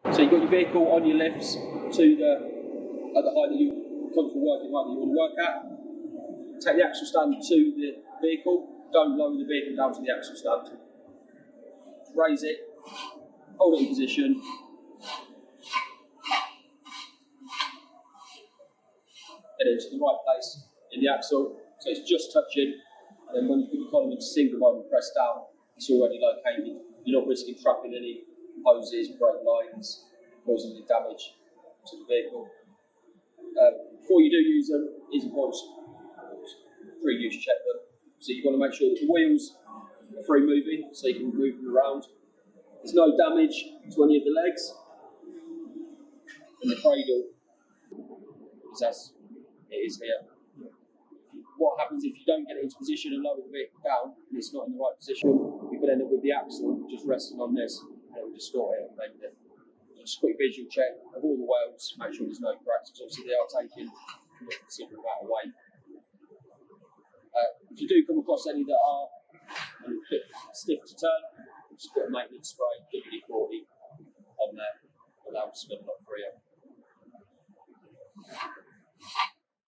So you've got your vehicle on your lifts to at the height that you're comfortable working height that you want to work at. Take the axle stand to the vehicle. Don't lower the vehicle down to the axle stand. Raise it, hold it in position. Get it into the right place in the axle, so it's just touching. And then when you put your column into single mode and press down, it's already located. You're not risking trapping any hoses, brake lines, causing any damage to the vehicle. Before you do use them, it's important to pre-use check them. So you want to make sure that the wheels are free moving, so you can move them around. There's no damage to any of the legs, and the cradle is as it is here. What happens if you don't get it into position and lower the vehicle down and it's not in the right position? You could end up with the axle just resting on this and it will distort it and bend it. Just a quick visual check of all the welds, make sure there's no cracks, because obviously they are taking a considerable amount of weight. If you do come across any that are a bit stiff to turn, just put a maintenance spray, WD-40 on there, allow it to spin